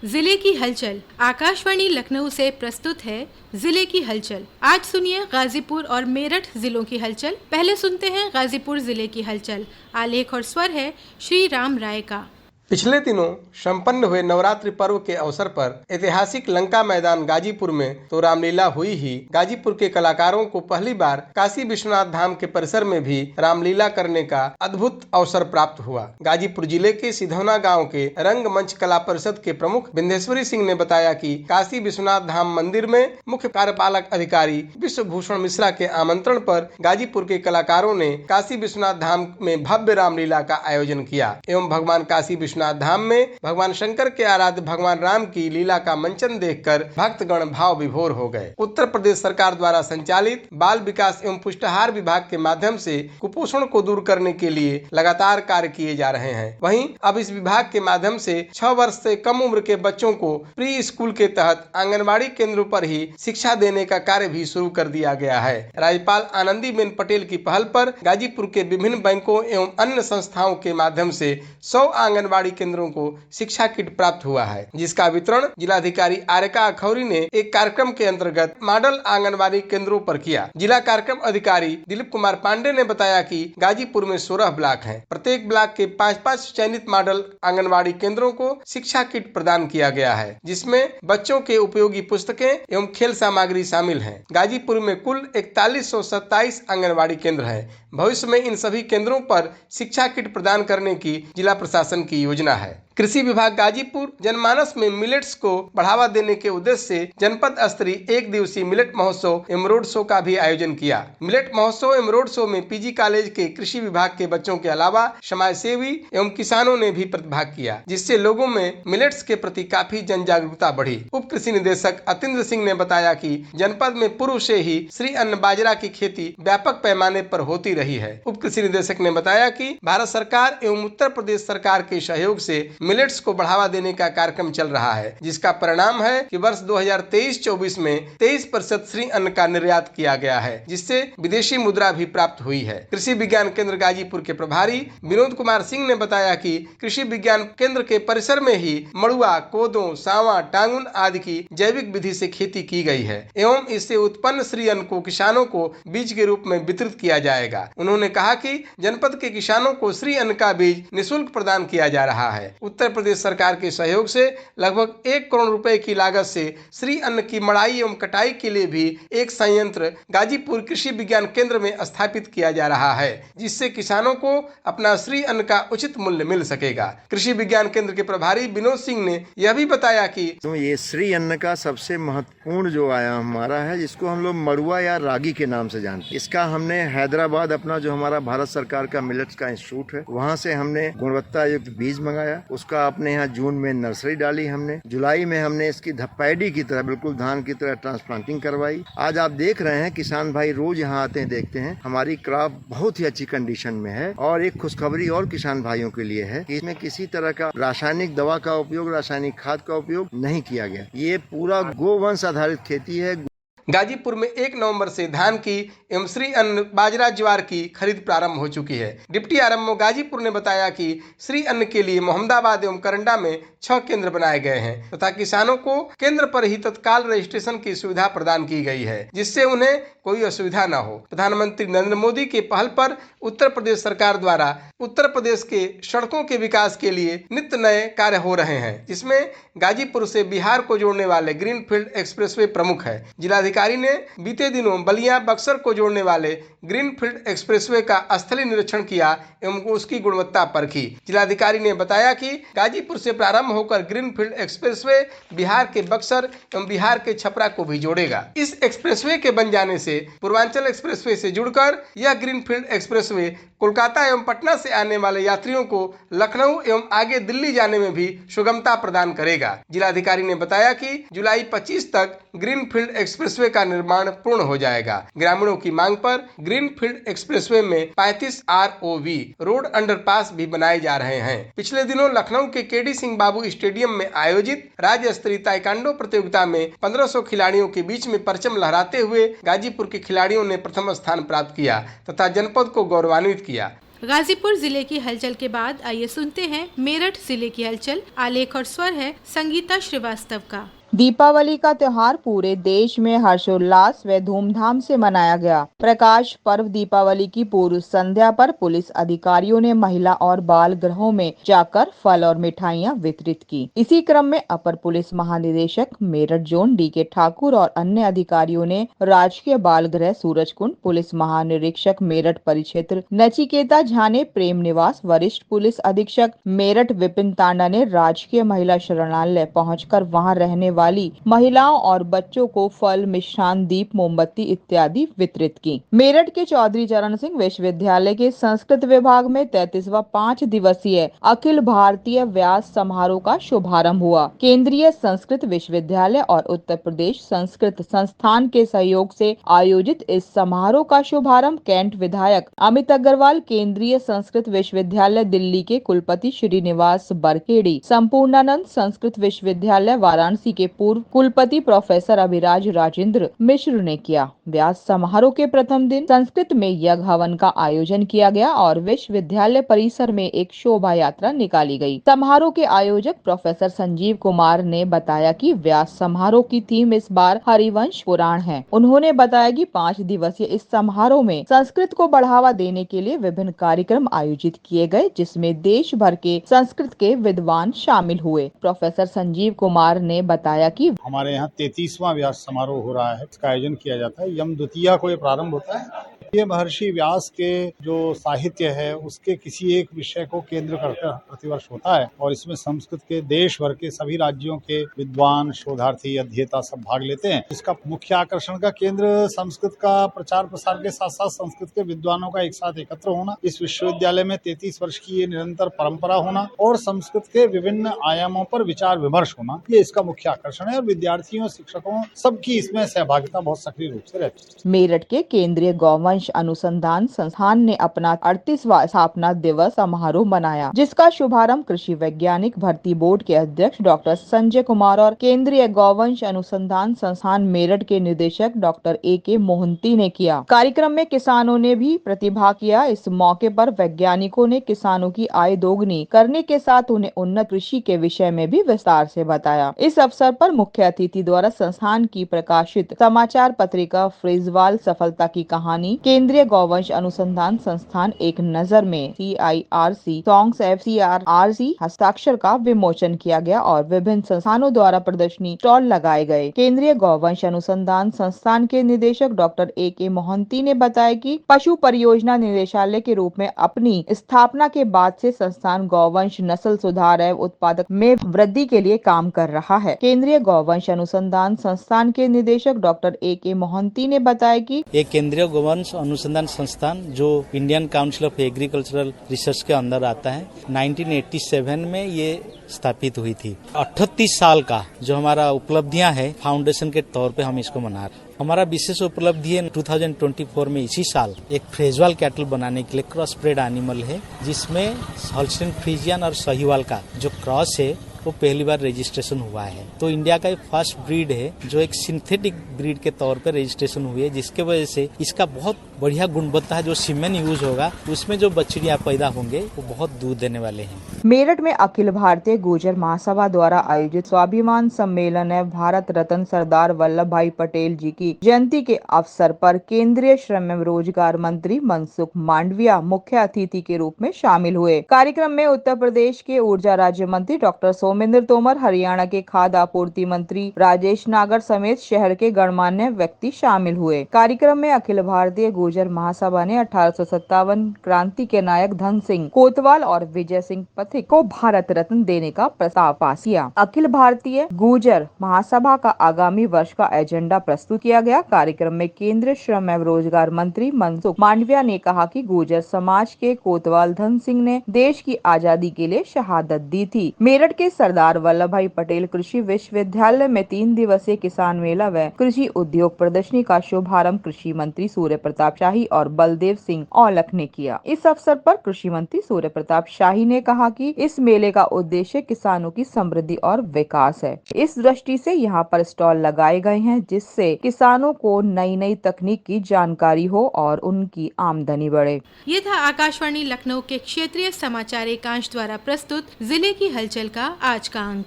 जिले की हलचल। आकाशवाणी लखनऊ से प्रस्तुत है जिले की हलचल। आज सुनिए गाजीपुर और मेरठ जिलों की हलचल। पहले सुनते हैं गाजीपुर जिले की हलचल। आलेख और स्वर है श्री राम राय का। पिछले दिनों संपन्न हुए नवरात्रि पर्व के अवसर पर ऐतिहासिक लंका मैदान गाजीपुर में तो रामलीला हुई ही, गाजीपुर के कलाकारों को पहली बार काशी विश्वनाथ धाम के परिसर में भी रामलीला करने का अद्भुत अवसर प्राप्त हुआ। गाजीपुर जिले के सिधौना गांव के रंगमंच कला परिषद के प्रमुख बिंदेश्वरी सिंह ने बताया कि काशी विश्वनाथ धाम मंदिर में मुख्य कार्यपालक अधिकारी विश्वभूषण मिश्रा के आमंत्रण पर गाजीपुर के कलाकारों ने काशी विश्वनाथ धाम में भव्य रामलीला का आयोजन किया एवं भगवान काशी विश्वनाथ धाम में भगवान शंकर के आराध्य भगवान राम की लीला का मंचन देखकर भक्तगण भाव विभोर हो गए। उत्तर प्रदेश सरकार द्वारा संचालित बाल विकास एवं पुष्टाहार विभाग के माध्यम से कुपोषण को दूर करने के लिए लगातार कार्य किए जा रहे हैं। वहीं अब इस विभाग के माध्यम से 6 वर्ष से कम उम्र के बच्चों को प्री स्कूल के तहत आंगनबाड़ी केंद्रों पर ही शिक्षा देने का कार्य भी शुरू कर दिया गया है। राज्यपाल आनंदीबेन पटेल की पहल पर गाजीपुर के विभिन्न बैंकों एवं अन्य संस्थाओं के माध्यम से 100 आंगनबाड़ी केंद्रों को शिक्षा किट प्राप्त हुआ है, जिसका वितरण जिलाधिकारी आर्यका अखौरी ने एक कार्यक्रम के अंतर्गत मॉडल आंगनबाड़ी केंद्रों पर किया। जिला कार्यक्रम अधिकारी दिलीप कुमार पांडे ने बताया कि गाजीपुर में 16 ब्लॉक हैं। प्रत्येक ब्लॉक के 5-5 चयनित मॉडल आंगनबाड़ी केंद्रों को शिक्षा किट प्रदान किया गया है, जिसमें बच्चों के उपयोगी पुस्तकें एवं खेल सामग्री शामिल है। गाजीपुर में कुल 4127 आंगनबाड़ी केंद्र है। भविष्य में इन सभी केंद्रों पर शिक्षा किट प्रदान करने की जिला प्रशासन की योजना है। कृषि विभाग गाजीपुर जनमानस में मिलेट्स को बढ़ावा देने के उद्देश्य से जनपद स्तरीय 1 दिवसीय मिलेट महोत्सव एवं रोड शो का भी आयोजन किया। मिलेट महोत्सव एवं रोड शो में पीजी कॉलेज के कृषि विभाग के बच्चों के अलावा समाज सेवी एवं किसानों ने भी प्रतिभाग किया, जिससे लोगों में मिलेट्स के प्रति काफी जन जागरूकता बढ़ी। उप कृषि निदेशक अतिंद्र सिंह ने बताया कि जनपद में पूर्व से ही श्री अन्न बाजरा की खेती व्यापक पैमाने पर होती रही है। उप कृषि निदेशक ने बताया कि भारत सरकार एवं उत्तर प्रदेश सरकार के सहयोग से मिलेट्स को बढ़ावा देने का कार्यक्रम चल रहा है, जिसका परिणाम है कि वर्ष 2023-24 में 23% श्री अन्न का निर्यात किया गया है, जिससे विदेशी मुद्रा भी प्राप्त हुई है। कृषि विज्ञान केंद्र गाजीपुर के प्रभारी विनोद कुमार सिंह ने बताया कि कृषि विज्ञान केंद्र के परिसर में ही मड़ुआ, कोदो, सांवा, टांगुन आदि की जैविक विधि से खेती की गई है एवं इससे उत्पन्न श्री अन्न को किसानों को बीज के रूप में वितरित किया जाएगा। उन्होंने कहा कि जनपद के किसानों को श्री अन्न का बीज निःशुल्क प्रदान किया जा रहा है। उत्तर प्रदेश सरकार के सहयोग से लगभग 1 करोड़ रुपए की लागत से श्री अन्न की मड़ाई एवं कटाई के लिए भी एक संयंत्र गाजीपुर कृषि विज्ञान केंद्र में स्थापित किया जा रहा है, जिससे किसानों को अपना श्री अन्न का उचित मूल्य मिल सकेगा। कृषि विज्ञान केंद्र के प्रभारी विनोद सिंह ने यह भी बताया कि तो ये श्री अन्न का सबसे महत्वपूर्ण जो आयाम हमारा है, जिसको हम लोग मड़ुआ या रागी के नाम से जानते हैं। इसका हमने हैदराबाद अपना जो हमारा भारत सरकार का मिलेट्स का इंस्टीट्यूट है, वहाँ से हमने गुणवत्ता युक्त बीज मंगाया। उसका अपने यहाँ जून में नर्सरी डाली हमने। जुलाई में हमने इसकी पैडी की तरह, बिल्कुल धान की तरह ट्रांसप्लांटिंग करवाई। आज आप देख रहे हैं किसान भाई रोज यहाँ आते हैं, देखते हैं हमारी क्रॉप बहुत ही अच्छी कंडीशन में है। और एक खुशखबरी और किसान भाइयों के लिए है कि इसमें किसी तरह का रासायनिक दवा का उपयोग, रासायनिक खाद का उपयोग नहीं किया गया। ये पूरा गोवंश आधारित खेती है। गाजीपुर में 1 नवंबर से धान की एवं श्री अन्न बाजरा ज्वार की खरीद प्रारंभ हो चुकी है। डिप्टी आरएमओ गाजीपुर ने बताया कि श्री अन्न के लिए मोहम्मदाबाद एवं करंडा में 6 केंद्र बनाए गए हैं तथा किसानों को केंद्र पर ही तत्काल रजिस्ट्रेशन की सुविधा प्रदान की गई है, जिससे उन्हें कोई असुविधा न हो। प्रधानमंत्री नरेंद्र मोदी के पहल पर उत्तर प्रदेश सरकार द्वारा उत्तर प्रदेश के सड़कों के विकास के लिए नित्य नए कार्य हो रहे हैं, जिसमें गाजीपुर से बिहार को जोड़ने वाले ग्रीनफील्ड एक्सप्रेसवे प्रमुख है। जिलाधिकारी ने बीते दिनों बलिया बक्सर को जोड़ने वाले ग्रीनफील्ड एक्सप्रेसवे का स्थलीय निरीक्षण किया एवं उसकी गुणवत्ता परखी। जिलाधिकारी ने बताया कि गाजीपुर से प्रारंभ होकर ग्रीनफील्ड एक्सप्रेसवे बिहार के बक्सर एवं बिहार के छपरा को भी जोड़ेगा। इस एक्सप्रेसवे के बन जाने से पूर्वांचल एक्सप्रेसवे से जुड़कर यह ग्रीनफील्ड एक्सप्रेसवे कोलकाता एवं पटना से आने वाले यात्रियों को लखनऊ एवं आगे दिल्ली जाने में भी सुगमता प्रदान करेगा। जिलाधिकारी ने बताया कि जुलाई 25 तक ग्रीनफील्ड एक्सप्रेसवे का निर्माण पूर्ण हो जाएगा। ग्रामीणों की मांग पर ग्रीनफील्ड एक्सप्रेसवे में 35 ROV रोड अंडरपास भी बनाए जा रहे हैं। पिछले दिनों लखनऊ के केडी सिंह बाबू स्टेडियम में आयोजित राज्य स्तरीय ताइक्वांडो प्रतियोगिता में 1500 खिलाड़ियों के बीच में परचम लहराते हुए गाजीपुर के खिलाड़ियों ने प्रथम स्थान प्राप्त किया तथा जनपद को गौरवान्वित किया। गाजीपुर जिले की हलचल के बाद आइए सुनते हैं मेरठ जिले की हलचल। आलेख और स्वर है संगीता श्रीवास्तव का। दीपावली का त्योहार पूरे देश में हर्षोल्लास व धूमधाम से मनाया गया। प्रकाश पर्व दीपावली की पूर्व संध्या पर पुलिस अधिकारियों ने महिला और बाल गृहों में जाकर फल और मिठाइयां वितरित की। इसी क्रम में अपर पुलिस महानिदेशक मेरठ जोन डी.के. ठाकुर और अन्य अधिकारियों ने राजकीय बाल गृह सूरजकुंड, पुलिस महानिरीक्षक मेरठ परिक्षेत्र नचिकेता झा ने प्रेम निवास, वरिष्ठ पुलिस अधीक्षक मेरठ विपिन तांडा ने राजकीय महिला शरणालय पहुंचकर वहां रहने वाली महिलाओं और बच्चों को फल, मिष्ठान, दीप, मोमबत्ती इत्यादि वितरित की। मेरठ के चौधरी चरण सिंह विश्वविद्यालय के संस्कृत विभाग में 33वां 5 दिवसीय अखिल भारतीय व्यास समारोह का शुभारंभ हुआ। केंद्रीय संस्कृत विश्वविद्यालय और उत्तर प्रदेश संस्कृत संस्थान के सहयोग से आयोजित इस समारोह का शुभारंभ कैंट विधायक अमित अग्रवाल, केंद्रीय संस्कृत विश्वविद्यालय दिल्ली के कुलपति श्रीनिवास बरखेड़ी, संपूर्णानंद संस्कृत विश्वविद्यालय वाराणसी के पूर्व कुलपति प्रोफेसर अभिराज राजेंद्र मिश्र ने किया। व्यास समारोह के प्रथम दिन संस्कृत में यज्ञ हवन का आयोजन किया गया और विश्वविद्यालय परिसर में एक शोभा यात्रा निकाली गई। समारोह के आयोजक प्रोफेसर संजीव कुमार ने बताया कि व्यास समारोह की थीम इस बार हरिवंश पुराण है। उन्होंने बताया कि 5 दिवसीय इस समारोह में संस्कृत को बढ़ावा देने के लिए विभिन्न कार्यक्रम आयोजित किए गए, जिसमें देश भर के संस्कृत के विद्वान शामिल हुए। प्रोफेसर संजीव कुमार ने बताया कि हमारे यहाँ 33वां व्यास समारोह हो रहा है। इसका आयोजन किया जाता है। यम द्वितीया को ये प्रारंभ होता है। ये महर्षि व्यास के जो साहित्य है उसके किसी एक विषय को केंद्र करकर प्रतिवर्ष होता है और इसमें संस्कृत के देश भर के सभी राज्यों के विद्वान, शोधार्थी, अध्येता सब भाग लेते हैं। इसका मुख्य आकर्षण का केंद्र संस्कृत का प्रचार प्रसार के साथ साथ संस्कृत के विद्वानों का एक साथ एकत्र होना, इस विश्वविद्यालय में 33 वर्ष की ये निरंतर परंपरा होना और संस्कृत के विभिन्न आयामों पर विचार विमर्श होना, ये इसका मुख्य आकर्षण है और विद्यार्थियों, शिक्षकों सबकी इसमें सहभागिता बहुत सक्रिय रूप से रहती है। मेरठ के केंद्रीय गौवंश अनुसंधान संस्थान ने अपना 38वां स्थापना दिवस समारोह मनाया, जिसका शुभारंभ कृषि वैज्ञानिक भर्ती बोर्ड के अध्यक्ष डॉक्टर संजय कुमार और केंद्रीय गौवंश अनुसंधान संस्थान मेरठ के निदेशक डॉक्टर ए.के. मोहंती ने किया। कार्यक्रम में किसानों ने भी प्रतिभाग किया। इस मौके पर वैज्ञानिकों ने किसानों की आय दोगुनी करने के साथ उन्हें उन्नत कृषि के विषय में भी विस्तार से बताया। इस अवसर पर मुख्य अतिथि द्वारा संस्थान की प्रकाशित समाचार पत्रिका फ्रेजवाल सफलता की कहानी, केंद्रीय गौवंश अनुसंधान संस्थान एक नजर में CIRC सॉन्ग्स FCRC हस्ताक्षर का विमोचन किया गया और विभिन्न संस्थानों द्वारा प्रदर्शनी स्टॉल लगाए गए। केंद्रीय गौवंश अनुसंधान संस्थान के निदेशक डॉक्टर ए.के. मोहंती ने बताया कि पशु परियोजना निदेशालय के रूप में अपनी स्थापना के बाद से संस्थान गौवंश नस्ल सुधार एवं उत्पादक में वृद्धि के लिए काम कर रहा है। केंद्रीय गौवंश अनुसंधान संस्थान के निदेशक डॉक्टर ए.के. मोहंती ने बताया कि एक केंद्रीय गौवंश अनुसंधान संस्थान जो Indian council of agricultural research के अंदर आता है, 1987 में ये स्थापित हुई थी। 38 साल का जो हमारा उपलब्धियां है फाउंडेशन के तौर पे हम इसको मना रहे हैं। हमारा विशेष उपलब्धि है 2024 में इसी साल एक फ्रेजवाल कैटल बनाने के लिए क्रॉस ब्रेड एनिमल है, जिसमें होल्स्टीन फ्रीजियन और साहिवाल का जो क्रॉस है वो पहली बार रजिस्ट्रेशन हुआ है। तो इंडिया का फर्स्ट ब्रीड है जो एक सिंथेटिक ब्रीड के तौर पे रजिस्ट्रेशन हुई है, जिसके वजह से इसका बहुत बढ़िया गुणवत्ता है। जो सीमेन यूज होगा उसमें जो बछड़ियां पैदा होंगे वो बहुत दूध देने वाले हैं। मेरठ में अखिल भारतीय गुर्जर महासभा द्वारा आयोजित स्वाभिमान सम्मेलन एवं भारत रत्न सरदार वल्लभ भाई पटेल जी की जयंती के अवसर पर केंद्रीय श्रम एवं रोजगार मंत्री मनसुख मांडविया मुख्य अतिथि के रूप में शामिल हुए। कार्यक्रम में उत्तर प्रदेश के ऊर्जा राज्य मंत्री डॉक्टर सोमेंद्र तोमर, हरियाणा के खाद्य आपूर्ति मंत्री राजेश नागर समेत शहर के गणमान्य व्यक्ति शामिल हुए। कार्यक्रम में अखिल भारतीय गुर्जर महासभा ने 1857 क्रांति के नायक धन सिंह कोतवाल और विजय सिंह पथिक को भारत रत्न देने का प्रस्ताव पास किया। अखिल भारतीय गुर्जर महासभा का आगामी वर्ष का एजेंडा प्रस्तुत किया गया। कार्यक्रम में केंद्रीय श्रम एवं रोजगार मंत्री मनसुख मांडविया ने कहा कि गुर्जर समाज के कोतवाल धन सिंह ने देश की आजादी के लिए शहादत दी थी। मेरठ के सरदार वल्लभ भाई पटेल कृषि विश्वविद्यालय में 3 दिवसीय किसान मेला व कृषि उद्योग प्रदर्शनी का शुभारंभ कृषि मंत्री सूर्य प्रताप प्रताप शाही और बलदेव सिंह औलख ने किया। इस अवसर पर कृषि मंत्री सूर्य प्रताप शाही ने कहा कि इस मेले का उद्देश्य किसानों की समृद्धि और विकास है। इस दृष्टि से यहाँ पर स्टॉल लगाए गए हैं, जिससे किसानों को नई नई तकनीक की जानकारी हो और उनकी आमदनी बढ़े। ये था आकाशवाणी लखनऊ के क्षेत्रीय समाचार एकांश द्वारा प्रस्तुत जिले की हलचल का आज का अंक।